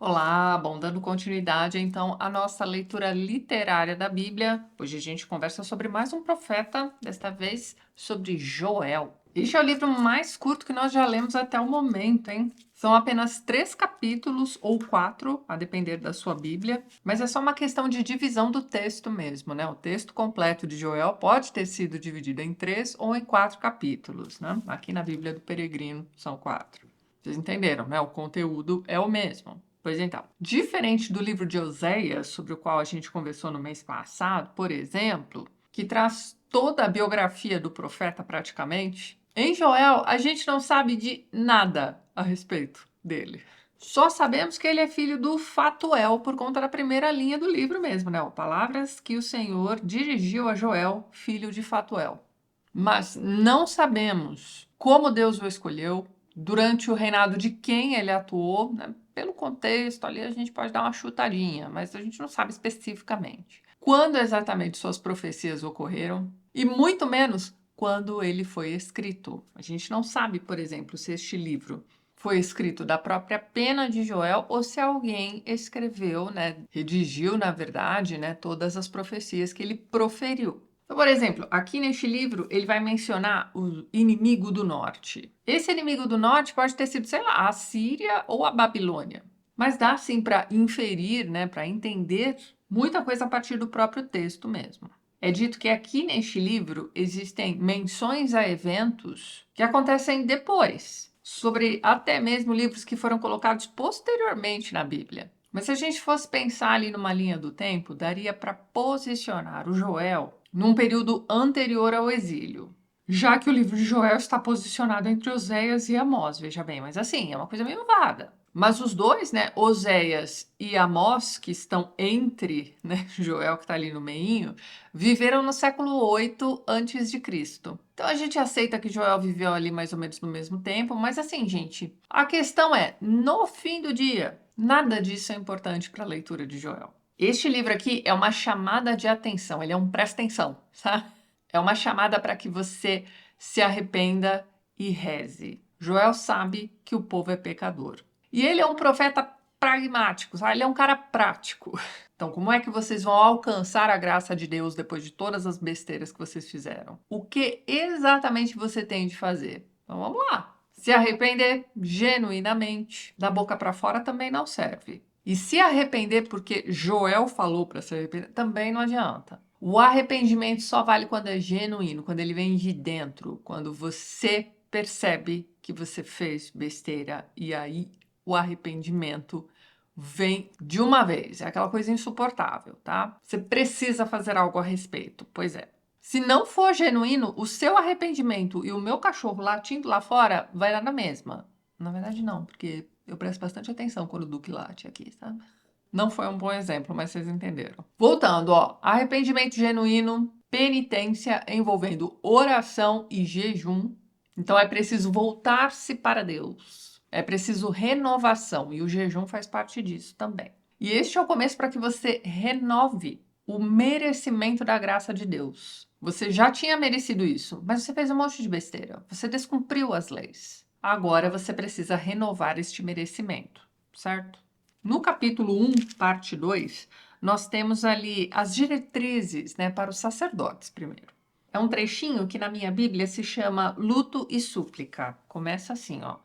Olá, bom, dando continuidade então à nossa leitura literária da Bíblia. Hoje a gente conversa sobre mais um profeta, desta vez sobre Joel. Este é o livro mais curto que nós já lemos até o momento, hein? São apenas 3 capítulos ou 4, a depender da sua Bíblia, mas é só uma questão de divisão do texto mesmo, né? O texto completo de Joel pode ter sido dividido em 3 ou em 4 capítulos, né? Aqui na Bíblia do Peregrino são 4. Vocês entenderam, né? O conteúdo é o mesmo. Pois então, diferente do livro de Oséias, sobre o qual a gente conversou no mês passado, por exemplo, que traz toda a biografia do profeta praticamente, em Joel a gente não sabe de nada a respeito dele. Só sabemos que ele é filho do Fatuel por conta da primeira linha do livro mesmo, né? Palavras que o Senhor dirigiu a Joel, filho de Fatuel. Mas não sabemos como Deus o escolheu, durante o reinado de quem ele atuou, né? Pelo contexto ali a gente pode dar uma chutadinha, mas a gente não sabe especificamente quando exatamente suas profecias ocorreram e muito menos quando ele foi escrito. A gente não sabe, por exemplo, se este livro foi escrito da própria pena de Joel ou se alguém escreveu, né, redigiu, na verdade, né, todas as profecias que ele proferiu. Então, por exemplo, aqui neste livro ele vai mencionar o inimigo do norte. Esse inimigo do norte pode ter sido, sei lá, a Síria ou a Babilônia. Mas dá sim para inferir, né, para entender muita coisa a partir do próprio texto mesmo. É dito que aqui neste livro existem menções a eventos que acontecem depois, sobre até mesmo livros que foram colocados posteriormente na Bíblia. Mas se a gente fosse pensar ali numa linha do tempo, daria para posicionar o Joel num período anterior ao exílio, já que o livro de Joel está posicionado entre Oséias e Amós, veja bem, mas assim, é uma coisa meio vaga. Mas os dois, né, Oséias e Amós, que estão entre, né, Joel que está ali no meinho, viveram no século 8 antes de Cristo. Então a gente aceita que Joel viveu ali mais ou menos no mesmo tempo, mas assim, gente, a questão é, no fim do dia, nada disso é importante para a leitura de Joel. Este livro aqui é uma chamada de atenção, ele é um presta atenção, sabe? É uma chamada para que você se arrependa e reze. Joel sabe que o povo é pecador. E ele é um profeta pragmático, sabe? Ele é um cara prático. Então, como é que vocês vão alcançar a graça de Deus depois de todas as besteiras que vocês fizeram? O que exatamente você tem de fazer? Então, vamos lá. Se arrepender genuinamente, da boca para fora também não serve. E se arrepender porque Joel falou para se arrepender, também não adianta. O arrependimento só vale quando é genuíno, quando ele vem de dentro, quando você percebe que você fez besteira e aí o arrependimento vem de uma vez. É aquela coisa insuportável, tá? Você precisa fazer algo a respeito. Pois é. Se não for genuíno, o seu arrependimento e o meu cachorro latindo lá fora vai dar na mesma. Na verdade, não, porque eu presto bastante atenção quando o Duque late aqui, sabe? Não foi um bom exemplo, mas vocês entenderam. Voltando, ó, arrependimento genuíno, penitência envolvendo oração e jejum. Então é preciso voltar-se para Deus. É preciso renovação e o jejum faz parte disso também. E este é o começo para que você renove o merecimento da graça de Deus. Você já tinha merecido isso, mas você fez um monte de besteira. Você descumpriu as leis. Agora você precisa renovar este merecimento, certo? No capítulo 1, parte 2, nós temos ali as diretrizes, né, para os sacerdotes primeiro. É um trechinho que na minha Bíblia se chama luto e súplica. Começa assim, ó.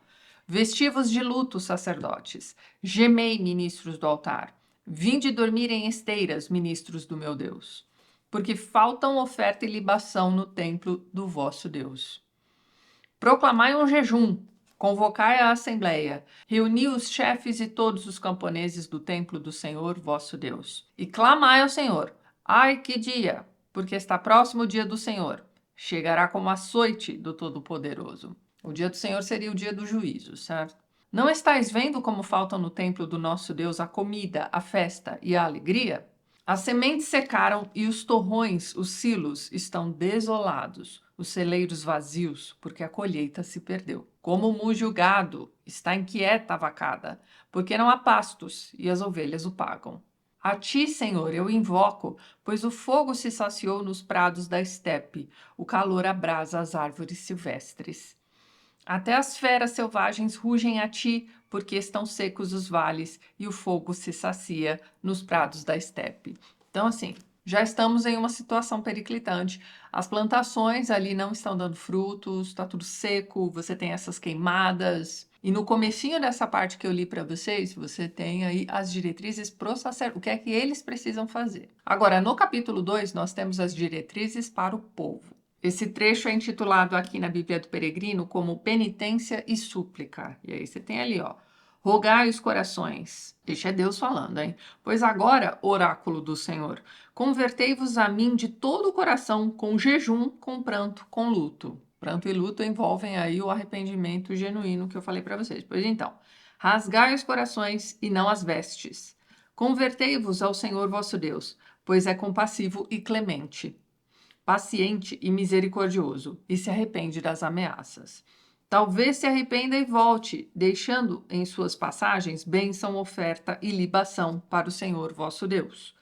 Vestivos de luto, sacerdotes. Gemei, ministros do altar. Vinde dormir em esteiras, ministros do meu Deus. Porque faltam oferta e libação no templo do vosso Deus. Proclamai um jejum, convocai a assembleia, reuni os chefes e todos os camponeses do templo do Senhor vosso Deus. E clamai ao Senhor, ai que dia, porque está próximo o dia do Senhor. Chegará como açoite do Todo-Poderoso. O dia do Senhor seria o dia do juízo, certo? Não estáis vendo como faltam no templo do nosso Deus a comida, a festa e a alegria? As sementes secaram e os torrões, os silos, estão desolados, os celeiros vazios, porque a colheita se perdeu. Como muge o gado, está inquieta a vacada, porque não há pastos e as ovelhas o pagam. A ti, Senhor, eu invoco, pois o fogo se saciou nos prados da estepe, o calor abrasa as árvores silvestres. Até as feras selvagens rugem a ti, porque estão secos os vales e o fogo se sacia nos prados da estepe. Então, assim, já estamos em uma situação periclitante. As plantações ali não estão dando frutos, está tudo seco, você tem essas queimadas. E no comecinho dessa parte que eu li para vocês, você tem aí as diretrizes para o sacerdote, o que é que eles precisam fazer. Agora, no capítulo 2, nós temos as diretrizes para o povo. Esse trecho é intitulado aqui na Bíblia do Peregrino como penitência e súplica. E aí você tem ali, ó, rogai os corações. Este é Deus falando, hein? Pois agora, oráculo do Senhor, convertei-vos a mim de todo o coração, com jejum, com pranto, com luto. Pranto e luto envolvem aí o arrependimento genuíno que eu falei para vocês. Pois então, rasgai os corações e não as vestes. Convertei-vos ao Senhor vosso Deus, pois é compassivo e clemente, paciente e misericordioso, e se arrepende das ameaças. Talvez se arrependa e volte, deixando em suas passagens bênção, oferta e libação para o Senhor vosso Deus.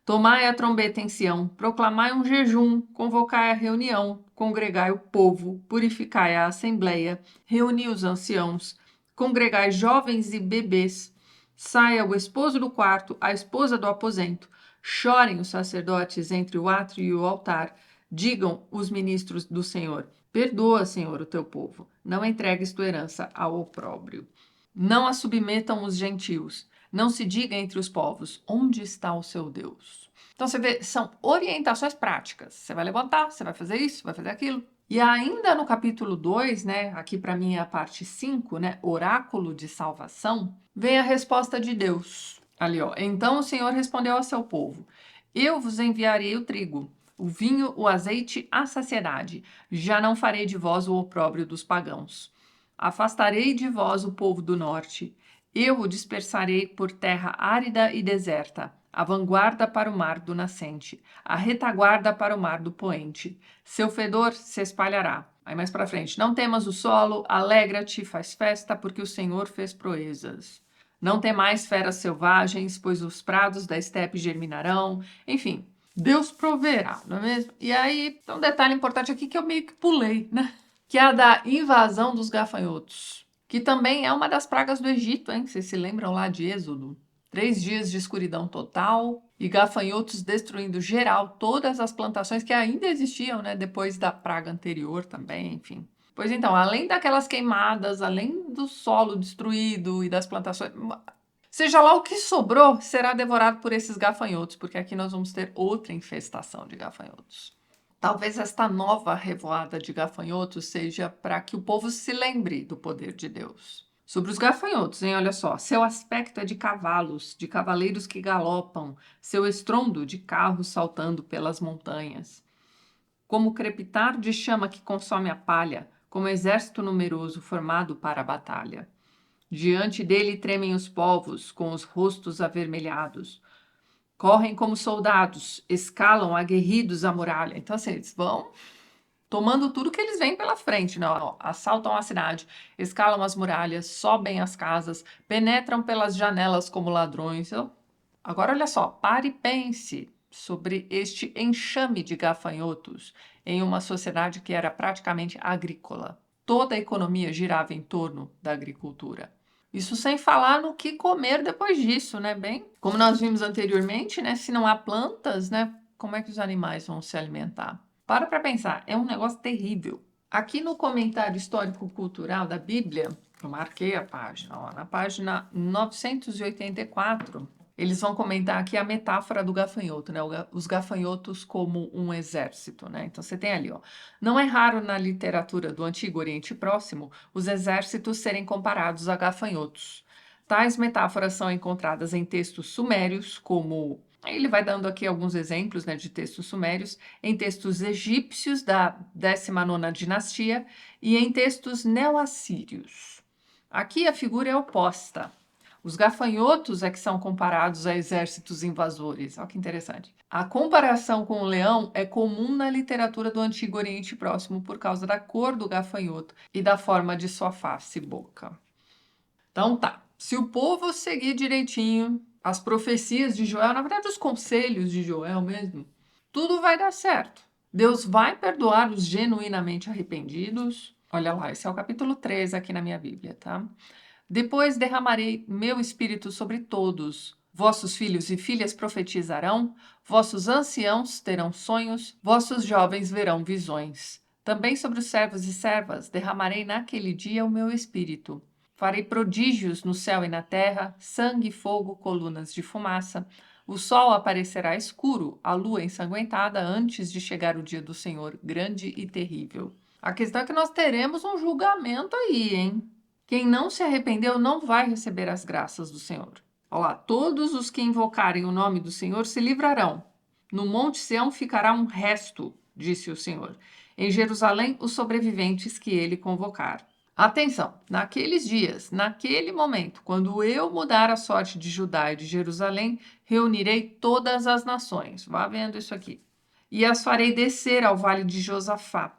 Tomai a trombeta em Sião, proclamai um jejum, convocai a reunião, congregai o povo, purificai a assembleia, reuni os anciãos, congregai jovens e bebês. Saia o esposo do quarto, a esposa do aposento. Chorem os sacerdotes entre o átrio e o altar. Digam os ministros do Senhor: perdoa, Senhor, o teu povo. Não entregues tua herança ao opróbrio. Não a submetam os gentios. Não se diga entre os povos, onde está o seu Deus? Então você vê, são orientações práticas. Você vai levantar, você vai fazer isso, vai fazer aquilo. E ainda no capítulo 2, né, aqui para mim é a parte 5, né, oráculo de salvação, vem a resposta de Deus. Ali, ó. Então o Senhor respondeu ao seu povo: eu vos enviarei o trigo, o vinho, o azeite, a saciedade. Já não farei de vós o opróbrio dos pagãos. Afastarei de vós o povo do norte. Eu o dispersarei por terra árida e deserta, a vanguarda para o mar do nascente, a retaguarda para o mar do poente. Seu fedor se espalhará. Aí mais para frente, não temas o solo, alegra-te, faz festa, porque o Senhor fez proezas. Não temais feras selvagens, pois os prados da estepe germinarão. Enfim, Deus proverá, não é mesmo? E aí, tem um detalhe importante aqui que eu meio que pulei, né? Que é a da invasão dos gafanhotos, que também é uma das pragas do Egito, hein? Vocês se lembram lá de Êxodo? 3 dias de escuridão total e gafanhotos destruindo geral todas as plantações que ainda existiam, né? Depois da praga anterior também, enfim. Pois então, além daquelas queimadas, além do solo destruído e das plantações, seja lá o que sobrou, será devorado por esses gafanhotos, porque aqui nós vamos ter outra infestação de gafanhotos. Talvez esta nova revoada de gafanhotos seja para que o povo se lembre do poder de Deus. Sobre os gafanhotos, hein? Olha só. Seu aspecto é de cavalos, de cavaleiros que galopam, seu estrondo de carros saltando pelas montanhas. Como crepitar de chama que consome a palha, como exército numeroso formado para a batalha. Diante dele tremem os povos, com os rostos avermelhados. Correm como soldados, escalam aguerridos a muralha. Então, assim, eles vão tomando tudo que eles veem pela frente, né? Ó, assaltam a cidade, escalam as muralhas, sobem as casas, penetram pelas janelas como ladrões. Agora, olha só, pare e pense sobre este enxame de gafanhotos em uma sociedade que era praticamente agrícola. Toda a economia girava em torno da agricultura. Isso sem falar no que comer depois disso, né? Bem, como nós vimos anteriormente, né? Se não há plantas, né? Como é que os animais vão se alimentar? Para pensar, é um negócio terrível. Aqui no comentário histórico-cultural da Bíblia, eu marquei a página, ó, na página 984, eles vão comentar aqui a metáfora do gafanhoto, né? Os gafanhotos como um exército, né? Então você tem ali, ó. Não é raro na literatura do Antigo Oriente Próximo os exércitos serem comparados a gafanhotos. Tais metáforas são encontradas em textos sumérios, como ele vai dando aqui alguns exemplos, né, de textos sumérios, em textos egípcios da 19ª dinastia e em textos neo-assírios. Aqui a figura é oposta. Os gafanhotos é que são comparados a exércitos invasores. Olha que interessante. A comparação com o leão é comum na literatura do Antigo Oriente Próximo por causa da cor do gafanhoto e da forma de sua face e boca. Então tá, se o povo seguir direitinho as profecias de Joel, na verdade os conselhos de Joel mesmo, tudo vai dar certo. Deus vai perdoar os genuinamente arrependidos. Olha lá, esse é o capítulo 3 aqui na minha Bíblia, tá? Depois derramarei meu espírito sobre todos. Vossos filhos e filhas profetizarão, vossos anciãos terão sonhos, vossos jovens verão visões. Também sobre os servos e servas derramarei naquele dia o meu espírito. Farei prodígios no céu e na terra, sangue, fogo, colunas de fumaça. O sol aparecerá escuro, a lua ensanguentada, antes de chegar o dia do Senhor, grande e terrível. A questão é que nós teremos um julgamento aí, hein? Quem não se arrependeu não vai receber as graças do Senhor. Olha lá, todos os que invocarem o nome do Senhor se livrarão. No Monte Sião ficará um resto, disse o Senhor. Em Jerusalém, os sobreviventes que ele convocar. Atenção, naqueles dias, naquele momento, quando eu mudar a sorte de Judá e de Jerusalém, reunirei todas as nações. Vá vendo isso aqui. E as farei descer ao vale de Josafá.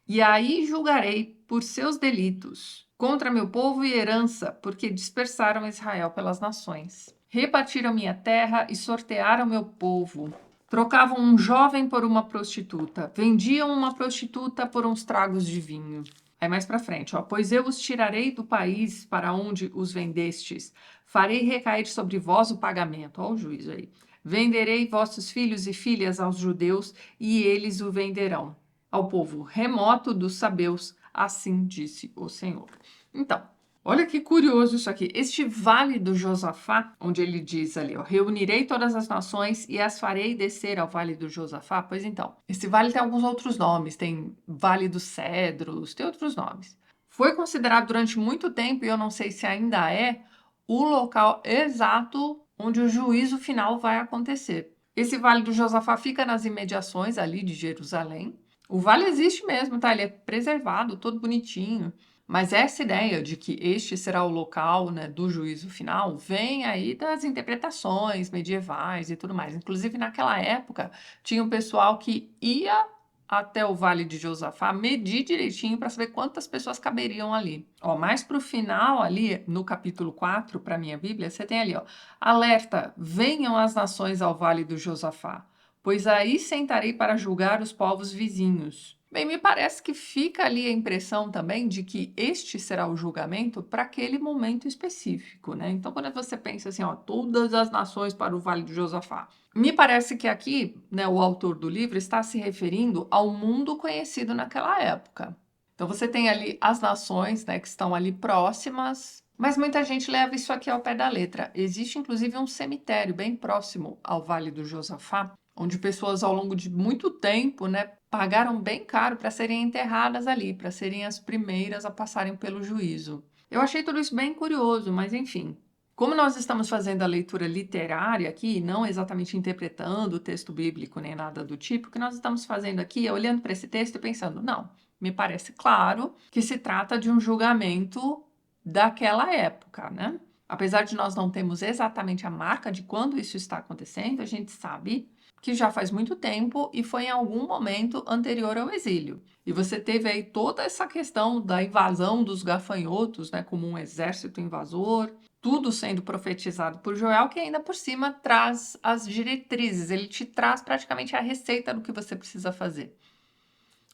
E aí julgarei por seus delitos contra meu povo e herança, porque dispersaram Israel pelas nações. Repartiram minha terra e sortearam meu povo. Trocavam um jovem por uma prostituta, vendiam uma prostituta por uns tragos de vinho. Aí mais para frente, ó, pois eu os tirarei do país para onde os vendestes, farei recair sobre vós o pagamento, ó o juízo aí. Venderei vossos filhos e filhas aos judeus e eles o venderão ao povo remoto dos sabeus, assim disse o Senhor. Então, olha que curioso isso aqui. Este vale do Josafá, onde ele diz ali, ó, reunirei todas as nações e as farei descer ao vale do Josafá. Pois então, esse vale tem alguns outros nomes, tem Vale dos Cedros, tem outros nomes. Foi considerado durante muito tempo, e eu não sei se ainda é, o local exato onde o juízo final vai acontecer. Esse vale do Josafá fica nas imediações ali de Jerusalém. O vale existe mesmo, tá? Ele é preservado, todo bonitinho. Mas essa ideia de que este será o local, né, do juízo final vem aí das interpretações medievais e tudo mais. Inclusive, naquela época, tinha um pessoal que ia até o Vale de Josafá medir direitinho para saber quantas pessoas caberiam ali. Ó, mais para o final, ali no capítulo 4, para minha Bíblia, você tem ali, ó, alerta, venham as nações ao Vale do Josafá, pois aí sentarei para julgar os povos vizinhos. Bem, me parece que fica ali a impressão também de que este será o julgamento para aquele momento específico, né? Então, quando você pensa assim, ó, todas as nações para o Vale do Josafá, me parece que aqui, né, o autor do livro está se referindo ao mundo conhecido naquela época. Então, você tem ali as nações, né, que estão ali próximas, mas muita gente leva isso aqui ao pé da letra. Existe, inclusive, um cemitério bem próximo ao Vale do Josafá, onde pessoas ao longo de muito tempo, né, pagaram bem caro para serem enterradas ali, para serem as primeiras a passarem pelo juízo. Eu achei tudo isso bem curioso, mas enfim. Como nós estamos fazendo a leitura literária aqui, não exatamente interpretando o texto bíblico nem nada do tipo, o que nós estamos fazendo aqui é olhando para esse texto e pensando, não, me parece claro que se trata de um julgamento daquela época, né? Apesar de nós não termos exatamente a marca de quando isso está acontecendo, a gente sabe que já faz muito tempo e foi em algum momento anterior ao exílio. E você teve aí toda essa questão da invasão dos gafanhotos, né, como um exército invasor, tudo sendo profetizado por Joel, que ainda por cima traz as diretrizes, ele te traz praticamente a receita do que você precisa fazer.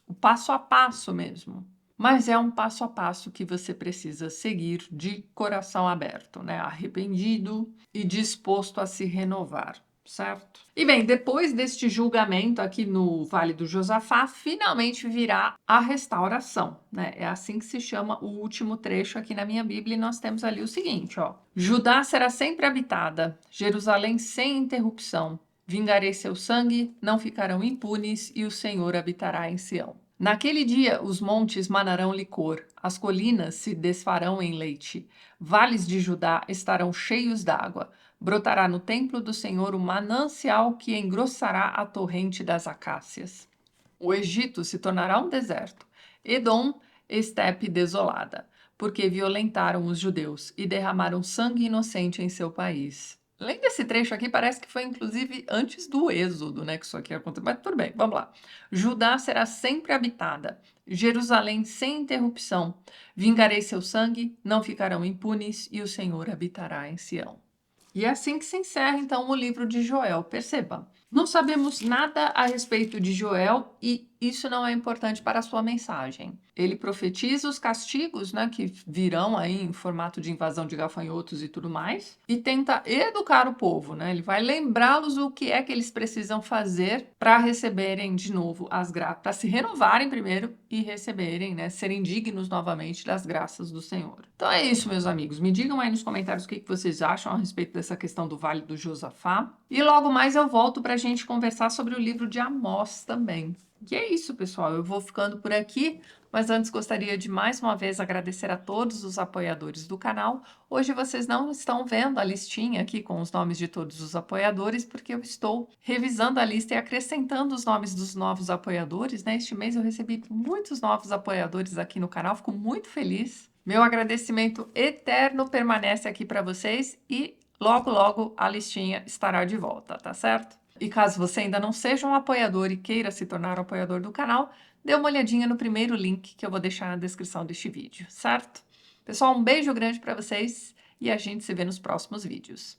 O passo a passo mesmo. Mas é um passo a passo que você precisa seguir de coração aberto, né? Arrependido e disposto a se renovar, certo? E bem, depois deste julgamento aqui no Vale do Josafá, finalmente virá a restauração, né? É assim que se chama o último trecho aqui na minha Bíblia, e nós temos ali o seguinte, ó: Judá será sempre habitada, Jerusalém sem interrupção. Vingarei seu sangue, não ficarão impunes, e o Senhor habitará em Sião. Naquele dia os montes manarão licor, as colinas se desfarão em leite, vales de Judá estarão cheios d'água, brotará no templo do Senhor o manancial que engrossará a torrente das acácias. O Egito se tornará um deserto, Edom, estepe desolada, porque violentaram os judeus e derramaram sangue inocente em seu país. Além desse trecho aqui, parece que foi inclusive antes do Êxodo, né, que isso aqui aconteceu. Mas tudo bem, vamos lá. Judá será sempre habitada, Jerusalém sem interrupção. Vingarei seu sangue, não ficarão impunes, e o Senhor habitará em Sião. E é assim que se encerra, então, o livro de Joel. Perceba, Não sabemos nada a respeito de Joel e isso não é importante para a sua mensagem. Ele profetiza os castigos, né, que virão aí em formato de invasão de gafanhotos e tudo mais, e tenta educar o povo, né? Ele vai lembrá-los o que é que eles precisam fazer para receberem de novo as graças, para se renovarem primeiro e receberem, né, serem dignos novamente das graças do Senhor. Então é isso, meus amigos. Me digam aí nos comentários o que vocês acham a respeito dessa questão do Vale do Josafá. E logo mais eu volto para a gente conversar sobre o livro de Amós também. E é isso, pessoal. Eu vou ficando por aqui, mas antes gostaria de mais uma vez agradecer a todos os apoiadores do canal. Hoje vocês não estão vendo a listinha aqui com os nomes de todos os apoiadores, porque eu estou revisando a lista e acrescentando os nomes dos novos apoiadores, né? Este mês eu recebi muitos novos apoiadores aqui no canal, fico muito feliz. Meu agradecimento eterno permanece aqui para vocês e logo, logo a listinha estará de volta, tá certo? E caso você ainda não seja um apoiador e queira se tornar um apoiador do canal, dê uma olhadinha no primeiro link que eu vou deixar na descrição deste vídeo, certo? Pessoal, um beijo grande para vocês e a gente se vê nos próximos vídeos.